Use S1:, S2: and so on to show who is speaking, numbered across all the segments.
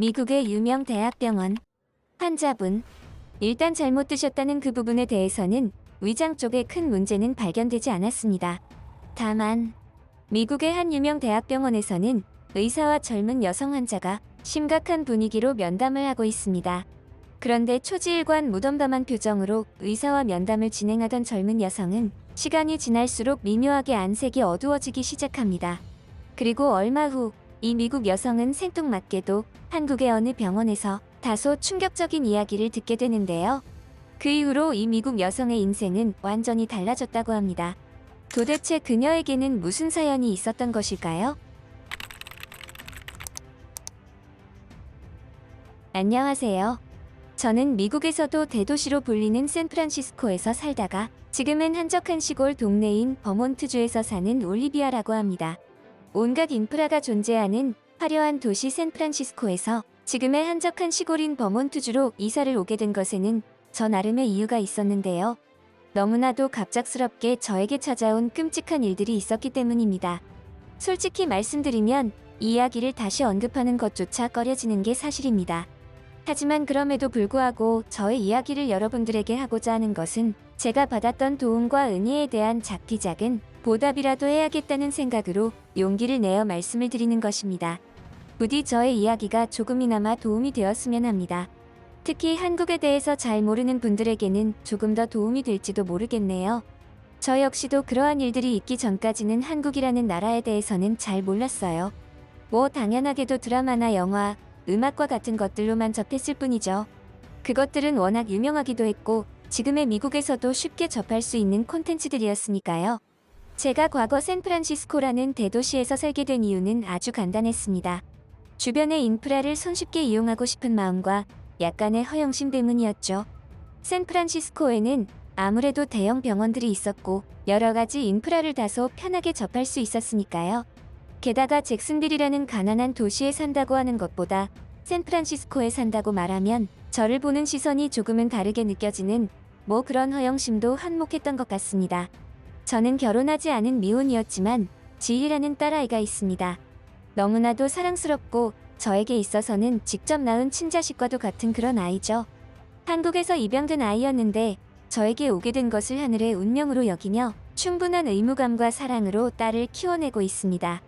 S1: 미국의 유명 대학병원. 환자분. 일단 잘못 드셨다는 그 부분에 대해서는 위장 쪽에 큰 문제는 발견되지 않았습니다. 다만 미국의 한 유명 대학병원에서는 의사와 젊은 여성 환자가 심각한 분위기로 면담을 하고 있습니다. 그런데 초지일관 무덤덤한 표정으로 의사와 면담을 진행하던 젊은 여성은 시간이 지날수록 미묘하게 안색이 어두워지기 시작합니다. 그리고 얼마 후 이 미국 여성은 생뚱맞게도 한국의 어느 병원에서 다소 충격적인 이야기를 듣게 되는데요. 그 이후로 이 미국 여성의 인생은 완전히 달라졌다고 합니다. 도대체 그녀에게는 무슨 사연이 있었던 것일까요? 안녕하세요. 저는 미국에서도 대도시로 불리는 샌프란시스코에서 살다가 지금은 한적한 시골 동네인 버몬트주에서 사는 올리비아라고 합니다. 온갖 인프라가 존재하는 화려한 도시 샌프란시스코에서 지금의 한적한 시골인 버몬트주로 이사를 오게 된 것에는 저 나름의 이유가 있었는데요. 너무나도 갑작스럽게 저에게 찾아온 끔찍한 일들이 있었기 때문입니다. 솔직히 말씀드리면 이 이야기를 다시 언급하는 것조차 꺼려지는 게 사실입니다. 하지만 그럼에도 불구하고 저의 이야기를 여러분들에게 하고자 하는 것은 제가 받았던 도움과 은혜에 대한 작디작은 보답이라도 해야겠다는 생각으로 용기를 내어 말씀을 드리는 것입니다. 부디 저의 이야기가 조금이나마 도움이 되었으면 합니다. 특히 한국에 대해서 잘 모르는 분들에게는 조금 더 도움이 될지도 모르겠네요. 저 역시도 그러한 일들이 있기 전까지는 한국이라는 나라에 대해서는 잘 몰랐어요. 당연하게도 드라마나 영화, 음악과 같은 것들로만 접했을 뿐이죠. 그것들은 워낙 유명하기도 했고 지금의 미국에서도 쉽게 접할 수 있는 콘텐츠들이었으니까요. 제가 과거 샌프란시스코라는 대도시에서 살게 된 이유는 아주 간단했습니다. 주변의 인프라를 손쉽게 이용하고 싶은 마음과 약간의 허영심 때문이었죠. 샌프란시스코에는 아무래도 대형 병원들이 있었고 여러 가지 인프라를 다소 편하게 접할 수 있었으니까요. 게다가 잭슨빌이라는 가난한 도시에 산다고 하는 것보다 샌프란시스코에 산다고 말하면 저를 보는 시선이 조금은 다르게 느껴지는 그런 허영심도 한몫했던 것 같습니다. 저는 결혼하지 않은 미혼이었지만 지희라는 딸아이가 있습니다. 너무나도 사랑스럽고 저에게 있어서는 직접 낳은 친자식과도 같은 그런 아이죠. 한국에서 입양된 아이였는데 저에게 오게 된 것을 하늘의 운명으로 여기며 충분한 의무감과 사랑으로 딸을 키워내고 있습니다.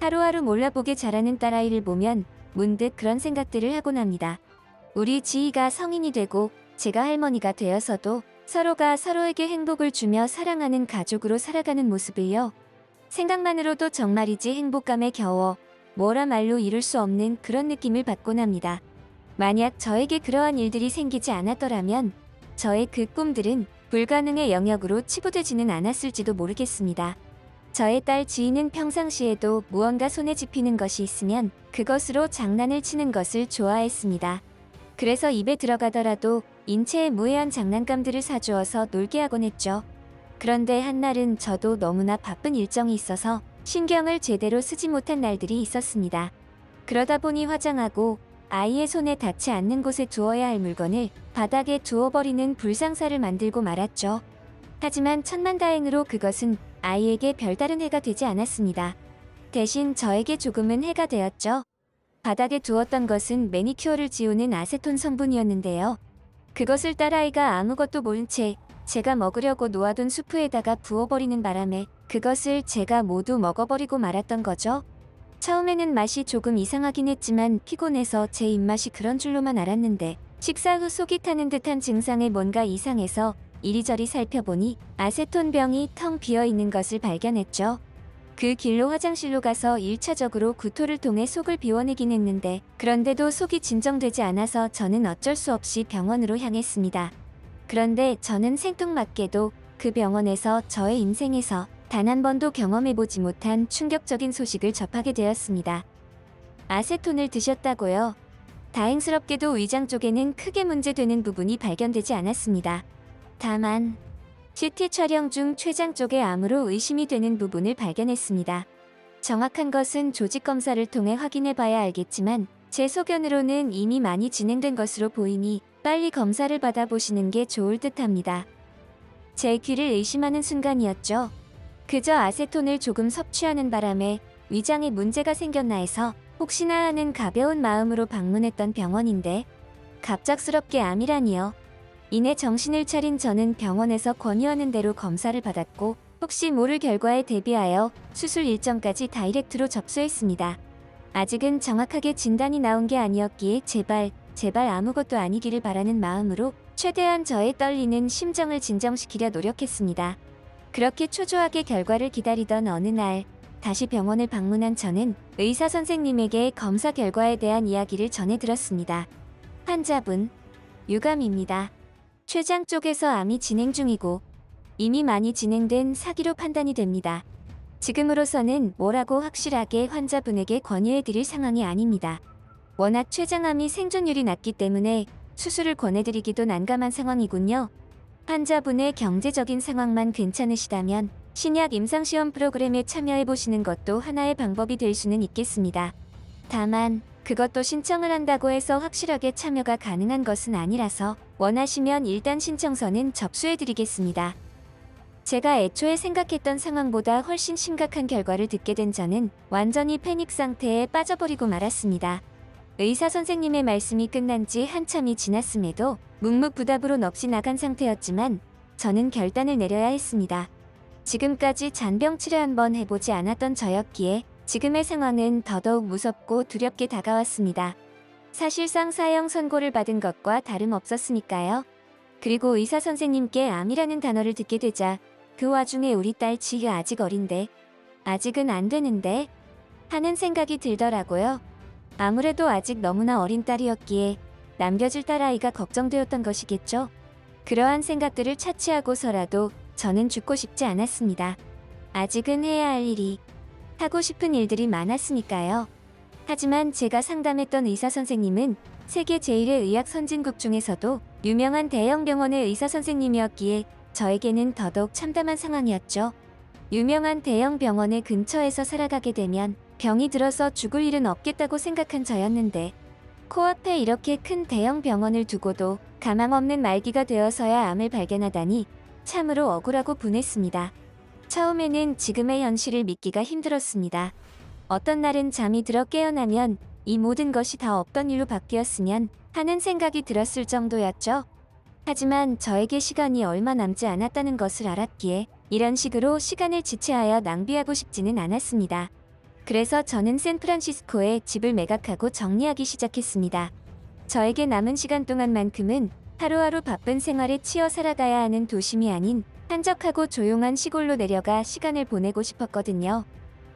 S1: 하루하루 몰라보게 자라는 딸아이를 보면 문득 그런 생각들을 하곤 합니다. 우리 지희가 성인이 되고 제가 할머니가 되어서도 서로가 서로에게 행복을 주며 사랑하는 가족으로 살아가는 모습을요. 생각만으로도 정말이지 행복감에 겨워 뭐라 말로 이룰 수 없는 그런 느낌을 받곤 합니다. 만약 저에게 그러한 일들이 생기지 않았더라면 저의 그 꿈들은 불가능의 영역으로 치부되지는 않았을지도 모르겠습니다. 저의 딸 지희는 평상시에도 무언가 손에 집히는 것이 있으면 그것으로 장난을 치는 것을 좋아했습니다. 그래서 입에 들어가더라도 인체에 무해한 장난감들을 사주어서 놀게 하곤 했죠. 그런데 한날은 저도 너무나 바쁜 일정이 있어서 신경을 제대로 쓰지 못한 날들이 있었습니다. 그러다 보니 화장하고 아이의 손에 닿지 않는 곳에 두어야 할 물건을 바닥에 두어버리는 불상사를 만들고 말았죠. 하지만 천만다행으로 그것은 아이에게 별다른 해가 되지 않았습니다. 대신 저에게 조금은 해가 되었죠. 바닥에 두었던 것은 매니큐어를 지우는 아세톤 성분이었는데요. 그것을 딸아이가 아무것도 모른 채 제가 먹으려고 놓아둔 수프에다가 부어버리는 바람에 그것을 제가 모두 먹어버리고 말았던 거죠. 처음에는 맛이 조금 이상하긴 했지만 피곤해서 제 입맛이 그런 줄로만 알았는데 식사 후 속이 타는 듯한 증상에 뭔가 이상해서 이리저리 살펴보니 아세톤 병이 텅 비어있는 것을 발견했죠. 그 길로 화장실로 가서 1차적으로 구토를 통해 속을 비워내긴 했는데 그런데도 속이 진정되지 않아서 저는 어쩔 수 없이 병원으로 향했습니다. 그런데 저는 생뚱맞게도 그 병원에서 저의 인생에서 단 한 번도 경험해보지 못한 충격적인 소식을 접하게 되었습니다. 아세톤을 드셨다고요? 다행스럽게도 위장 쪽에는 크게 문제되는 부분이 발견되지 않았습니다. 다만 CT 촬영 중 췌장 쪽에 암으로 의심이 되는 부분을 발견했습니다. 정확한 것은 조직 검사를 통해 확인해봐야 알겠지만 제 소견으로는 이미 많이 진행된 것으로 보이니 빨리 검사를 받아보시는 게 좋을 듯합니다. 제 귀를 의심하는 순간이었죠. 그저 아세톤을 조금 섭취하는 바람에 위장에 문제가 생겼나 해서 혹시나 하는 가벼운 마음으로 방문했던 병원인데 갑작스럽게 암이라니요. 이내 정신을 차린 저는 병원에서 권유하는 대로 검사를 받았고 혹시 모를 결과에 대비하여 수술 일정까지 다이렉트로 접수했습니다. 아직은 정확하게 진단이 나온 게 아니었기에 제발 아무것도 아니기를 바라는 마음으로 최대한 저의 떨리는 심정을 진정시키려 노력했습니다. 그렇게 초조하게 결과를 기다리던 어느 날 다시 병원을 방문한 저는 의사 선생님에게 검사 결과에 대한 이야기를 전해 들었습니다. 환자분, 유감입니다. 췌장 쪽에서 암이 진행 중이고 이미 많이 진행된 사기로 판단이 됩니다. 지금으로서는 뭐라고 확실하게 환자분에게 권유해 드릴 상황이 아닙니다. 워낙 췌장암이 생존율이 낮기 때문에 수술을 권해드리기도 난감한 상황이군요. 환자분의 경제적인 상황만 괜찮으시다면 신약 임상시험 프로그램에 참여해보시는 것도 하나의 방법이 될 수는 있겠습니다. 다만 그것도 신청을 한다고 해서 확실하게 참여가 가능한 것은 아니라서 원하시면 일단 신청서는 접수해드리겠습니다. 제가 애초에 생각했던 상황보다 훨씬 심각한 결과를 듣게 된 저는 완전히 패닉 상태에 빠져버리고 말았습니다. 의사 선생님의 말씀이 끝난 지 한참이 지났음에도 묵묵부답으로 넋이 나간 상태였지만 저는 결단을 내려야 했습니다. 지금까지 잔병 치료 한번 해보지 않았던 저였기에 지금의 상황은 더더욱 무섭고 두렵게 다가왔습니다. 사실상 사형 선고를 받은 것과 다름없었으니까요. 그리고 의사 선생님께 암이라는 단어를 듣게 되자 그 와중에 우리 딸 지희가 아직 어린데 아직은 안 되는데 하는 생각이 들더라고요. 아무래도 아직 너무나 어린 딸이었기에 남겨질 딸아이가 걱정되었던 것이겠죠. 그러한 생각들을 차치하고서라도 저는 죽고 싶지 않았습니다. 아직은 해야 할 일이, 하고 싶은 일들이 많았으니까요. 하지만 제가 상담했던 의사 선생님은 세계 제1의 의학 선진국 중에서도 유명한 대형 병원의 의사 선생님이었기에 저에게는 더더욱 참담한 상황이었죠. 유명한 대형 병원의 근처에서 살아가게 되면 병이 들어서 죽을 일은 없겠다고 생각한 저였는데 코앞에 이렇게 큰 대형 병원을 두고도 가망없는 말기가 되어서야 암을 발견하다니 참으로 억울하고 분했습니다. 처음에는 지금의 현실을 믿기가 힘들었습니다. 어떤 날은 잠이 들어 깨어나면 이 모든 것이 다 없던 일로 바뀌었으면 하는 생각이 들었을 정도였죠. 하지만 저에게 시간이 얼마 남지 않았다는 것을 알았기에 이런 식으로 시간을 지체하여 낭비하고 싶지는 않았습니다. 그래서 저는 샌프란시스코에 집을 매각하고 정리하기 시작했습니다. 저에게 남은 시간 동안만큼은 하루하루 바쁜 생활에 치여 살아가야 하는 도심이 아닌 한적하고 조용한 시골로 내려가 시간을 보내고 싶었거든요.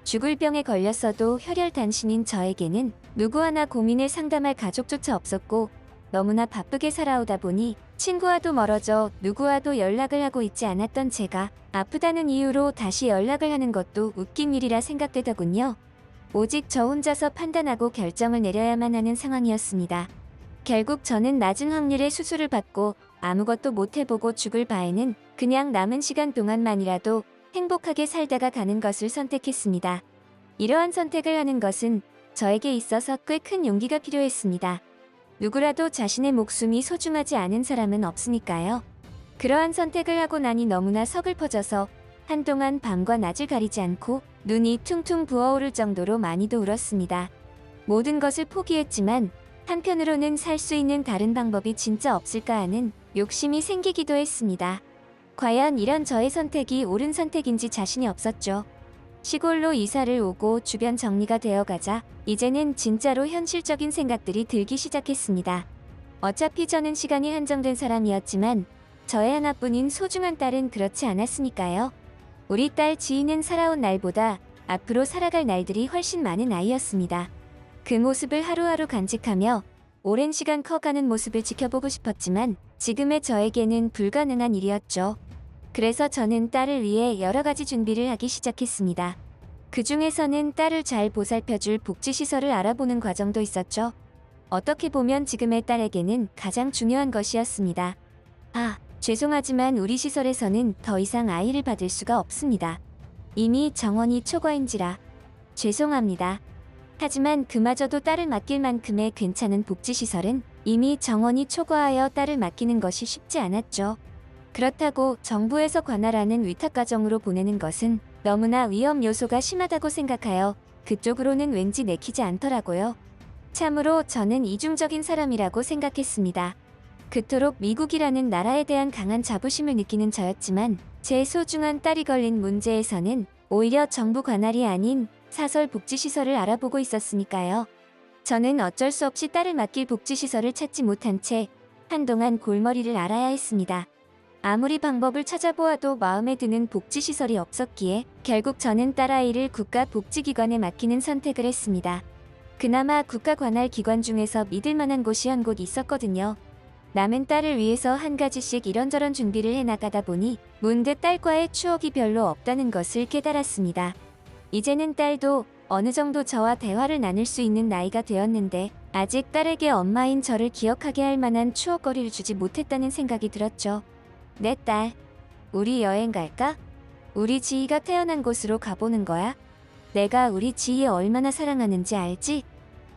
S1: 죽을 병에 걸렸어도 혈혈단신인 저에게는 누구 하나 고민을 상담할 가족조차 없었고 너무나 바쁘게 살아오다 보니 친구와도 멀어져 누구와도 연락을 하고 있지 않았던 제가 아프다는 이유로 다시 연락을 하는 것도 웃긴 일이라 생각되더군요. 오직 저 혼자서 판단하고 결정을 내려야만 하는 상황이었습니다. 결국 저는 낮은 확률의 수술을 받고 아무것도 못 해보고 죽을 바에는 그냥 남은 시간 동안만이라도 행복하게 살다가 가는 것을 선택했습니다. 이러한 선택을 하는 것은 저에게 있어서 꽤 큰 용기가 필요했습니다. 누구라도 자신의 목숨이 소중하지 않은 사람은 없으니까요. 그러한 선택을 하고 나니 너무나 서글퍼져서 한동안 밤과 낮을 가리지 않고 눈이 퉁퉁 부어오를 정도로 많이도 울었습니다. 모든 것을 포기했지만 한편으로는 살 수 있는 다른 방법이 진짜 없을까 하는 욕심이 생기기도 했습니다. 과연 이런 저의 선택이 옳은 선택인지 자신이 없었죠. 시골로 이사를 오고 주변 정리가 되어가자 이제는 진짜로 현실적인 생각들이 들기 시작했습니다. 어차피 저는 시간이 한정된 사람이었지만 저의 하나뿐인 소중한 딸은 그렇지 않았으니까요. 우리 딸 지희는 살아온 날보다 앞으로 살아갈 날들이 훨씬 많은 아이였습니다. 그 모습을 하루하루 간직하며 오랜 시간 커가는 모습을 지켜보고 싶었지만 지금의 저에게는 불가능한 일이었죠. 그래서 저는 딸을 위해 여러 가지 준비를 하기 시작했습니다. 그 중에서는 딸을 잘 보살펴줄 복지시설을 알아보는 과정도 있었죠. 어떻게 보면 지금의 딸에게는 가장 중요한 것이었습니다. 죄송하지만 우리 시설에서는 더 이상 아이를 받을 수가 없습니다. 이미 정원이 초과인지라 죄송합니다. 하지만 그마저도 딸을 맡길 만큼의 괜찮은 복지시설은 이미 정원이 초과하여 딸을 맡기는 것이 쉽지 않았죠. 그렇다고 정부에서 관할하는 위탁가정으로 보내는 것은 너무나 위험 요소가 심하다고 생각하여 그쪽으로는 왠지 내키지 않더라고요. 참으로 저는 이중적인 사람이라고 생각했습니다. 그토록 미국이라는 나라에 대한 강한 자부심을 느끼는 저였지만 제 소중한 딸이 걸린 문제에서는 오히려 정부 관할이 아닌 사설 복지시설을 알아보고 있었으니까요. 저는 어쩔 수 없이 딸을 맡길 복지시설을 찾지 못한 채 한동안 골머리를 앓아야 했습니다. 아무리 방법을 찾아보아도 마음에 드는 복지시설이 없었기에 결국 저는 딸아이를 국가복지기관에 맡기는 선택을 했습니다. 그나마 국가 관할 기관 중에서 믿을 만한 곳이 한 곳 있었거든요. 남은 딸을 위해서 한 가지씩 이런저런 준비를 해나가다 보니 문득 딸과의 추억이 별로 없다는 것을 깨달았습니다. 이제는 딸도 어느 정도 저와 대화를 나눌 수 있는 나이가 되었는데 아직 딸에게 엄마인 저를 기억하게 할 만한 추억거리를 주지 못했다는 생각이 들었죠. 내 딸, 우리 여행 갈까? 우리 지희가 태어난 곳으로 가보는 거야? 내가 우리 지희 얼마나 사랑하는지 알지?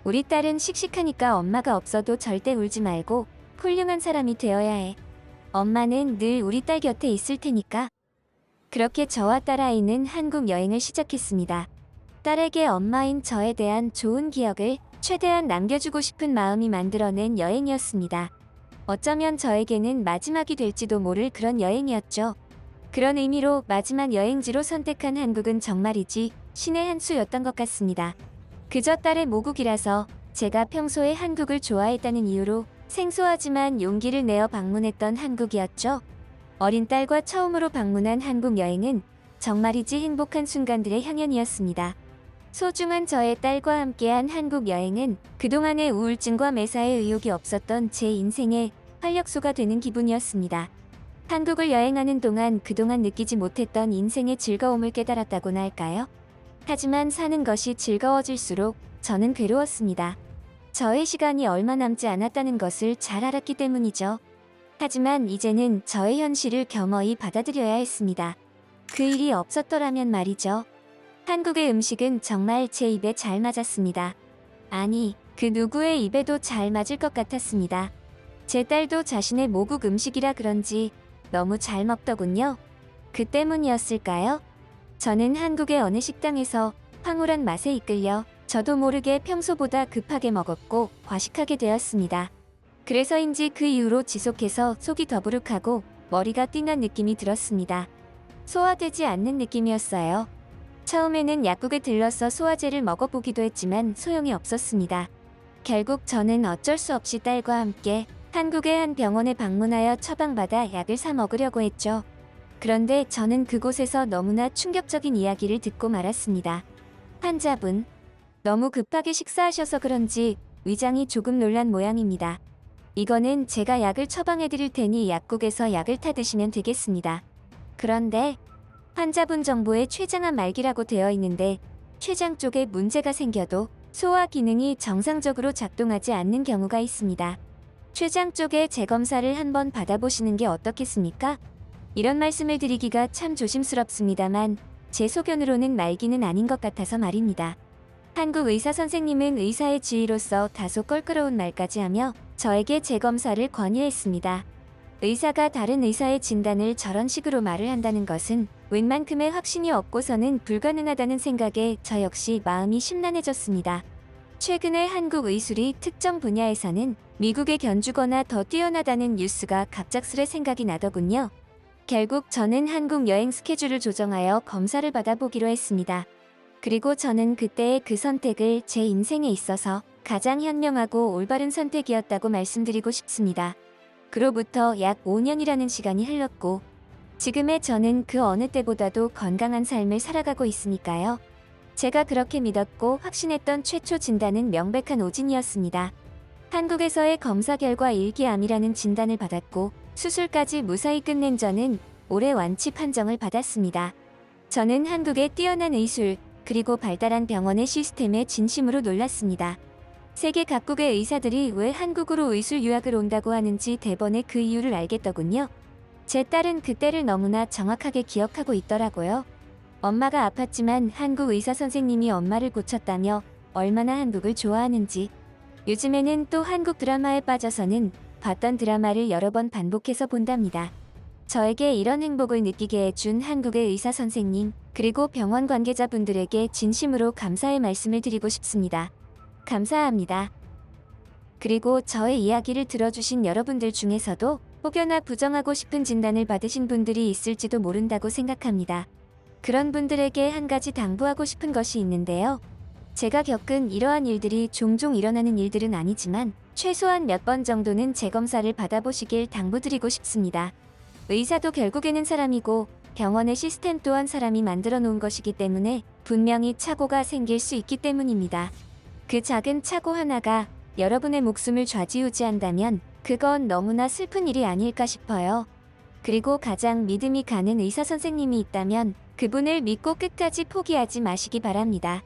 S1: 우리 딸은 씩씩하니까 엄마가 없어도 절대 울지 말고 훌륭한 사람이 되어야 해. 엄마는 늘 우리 딸 곁에 있을 테니까. 그렇게 저와 딸아이는 한국 여행을 시작했습니다. 딸에게 엄마인 저에 대한 좋은 기억을 최대한 남겨주고 싶은 마음이 만들어낸 여행이었습니다. 어쩌면 저에게는 마지막이 될지도 모를 그런 여행이었죠. 그런 의미로 마지막 여행지로 선택한 한국은 정말이지 신의 한 수였던 것 같습니다. 그저 딸의 모국이라서 제가 평소에 한국을 좋아했다는 이유로 생소하지만 용기를 내어 방문했던 한국이었죠. 어린 딸과 처음으로 방문한 한국 여행은 정말이지 행복한 순간들의 향연이었습니다. 소중한 저의 딸과 함께한 한국 여행은 그동안의 우울증과 매사에 의욕이 없었던 제 인생의 활력소가 되는 기분이었습니다. 한국을 여행하는 동안 그동안 느끼지 못했던 인생의 즐거움을 깨달았다고나 할까요? 하지만 사는 것이 즐거워질수록 저는 괴로웠습니다. 저의 시간이 얼마 남지 않았다는 것을 잘 알았기 때문이죠. 하지만 이제는 저의 현실을 겸허히 받아들여야 했습니다. 그 일이 없었더라면 말이죠. 한국의 음식은 정말 제 입에 잘 맞았습니다. 아니, 그 누구의 입에도 잘 맞을 것 같았습니다. 제 딸도 자신의 모국 음식이라 그런지 너무 잘 먹더군요. 그 때문이었을까요? 저는 한국의 어느 식당에서 황홀한 맛에 이끌려 저도 모르게 평소보다 급하게 먹었고 과식하게 되었습니다. 그래서인지 그 이후로 지속해서 속이 더부룩하고 머리가 띵한 느낌이 들었습니다. 소화되지 않는 느낌이었어요. 처음에는 약국에 들러서 소화제를 먹어보기도 했지만 소용이 없었습니다. 결국 저는 어쩔 수 없이 딸과 함께 한국의 한 병원에 방문하여 처방받아 약을 사 먹으려고 했죠. 그런데 저는 그곳에서 너무나 충격적인 이야기를 듣고 말았습니다. 환자분, 너무 급하게 식사하셔서 그런지 위장이 조금 놀란 모양입니다. 이거는 제가 약을 처방해드릴 테니 약국에서 약을 타 드시면 되겠습니다. 그런데 환자분 정보에 췌장암 말기라고 되어 있는데 췌장 쪽에 문제가 생겨도 소화 기능이 정상적으로 작동하지 않는 경우가 있습니다. 췌장 쪽에 재검사를 한번 받아보시는 게 어떻겠습니까? 이런 말씀을 드리기가 참 조심스럽습니다만 제 소견으로는 말기는 아닌 것 같아서 말입니다. 한국 의사 선생님은 의사의 지위로서 다소 껄끄러운 말까지 하며 저에게 재검사를 권유했습니다. 의사가 다른 의사의 진단을 저런 식으로 말을 한다는 것은 웬만큼의 확신이 없고서는 불가능하다는 생각에 저 역시 마음이 심란해졌습니다. 최근에 한국 의술이 특정 분야에서는 미국에 견주거나 더 뛰어나다는 뉴스가 갑작스레 생각이 나더군요. 결국 저는 한국 여행 스케줄을 조정하여 검사를 받아보기로 했습니다. 그리고 저는 그때의 그 선택을 제 인생에 있어서 가장 현명하고 올바른 선택이었다고 말씀드리고 싶습니다. 그로부터 약 5년이라는 시간이 흘렀고 지금의 저는 그 어느 때보다도 건강한 삶을 살아가고 있으니까요. 제가 그렇게 믿었고 확신했던 최초 진단은 명백한 오진이었습니다. 한국에서의 검사 결과 일기암이라는 진단을 받았고 수술까지 무사히 끝낸 저는 올해 완치 판정을 받았습니다. 저는 한국의 뛰어난 의술 그리고 발달한 병원의 시스템에 진심으로 놀랐습니다. 세계 각국의 의사들이 왜 한국으로 의술 유학을 온다고 하는지 대번에 그 이유를 알겠더군요. 제 딸은 그때를 너무나 정확하게 기억하고 있더라고요. 엄마가 아팠지만 한국 의사 선생님이 엄마를 고쳤다며 얼마나 한국을 좋아하는지. 요즘에는 또 한국 드라마에 빠져서는 봤던 드라마를 여러 번 반복해서 본답니다. 저에게 이런 행복을 느끼게 해준 한국의 의사 선생님, 그리고 병원 관계자분들에게 진심으로 감사의 말씀을 드리고 싶습니다. 감사합니다. 그리고 저의 이야기를 들어주신 여러분들 중에서도 혹여나 부정하고 싶은 진단을 받으신 분들이 있을지도 모른다고 생각합니다. 그런 분들에게 한 가지 당부하고 싶은 것이 있는데요. 제가 겪은 이러한 일들이 종종 일어나는 일들은 아니지만 최소한 몇 번 정도는 재검사를 받아보시길 당부드리고 싶습니다. 의사도 결국에는 사람이고 병원의 시스템 또한 사람이 만들어 놓은 것이기 때문에 분명히 착오가 생길 수 있기 때문입니다. 그 작은 착오 하나가 여러분의 목숨을 좌지우지한다면 그건 너무나 슬픈 일이 아닐까 싶어요. 그리고 가장 믿음이 가는 의사 선생님이 있다면 그분을 믿고 끝까지 포기하지 마시기 바랍니다.